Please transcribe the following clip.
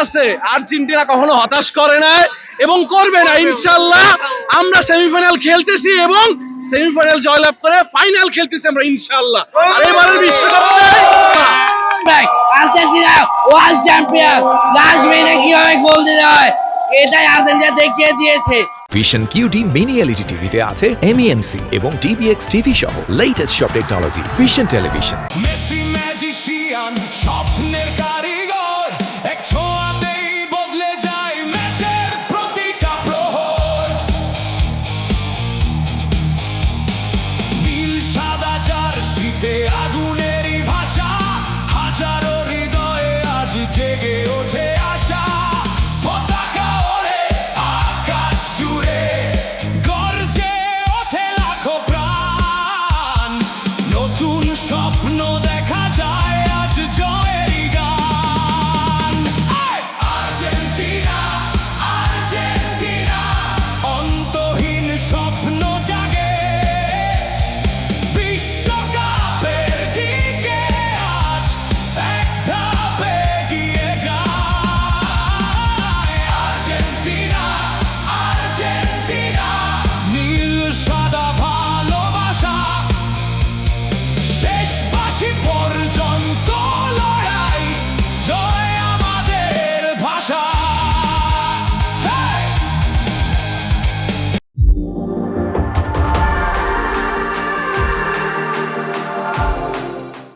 আছে, আর্জেন্টিনা কখনো হতাশ করে না এবং করবে না ইনশাআল্লাহ। আমরা সেমিফাইনাল খেলতেছি এবং সেমিফাইনাল জয়লাভ করে ফাইনাল খেলতেছি আমরা ইনশাআল্লাহ। আর এবারের বিশ্বকাপে আর্জেন্টিনা ওয়ার্ল্ড চ্যাম্পিয়ন, লাস্ট মিনিটে কিভাবে গোল দিতে হয় এটাই আর্জেন্টিনা দেখিয়ে দিয়েছে। ভিশন QD মিনি LED টিভিতে আছে MEMC এবং DBX টিভি সহ লেটেস্ট সব টেকনোলজি। Vision television.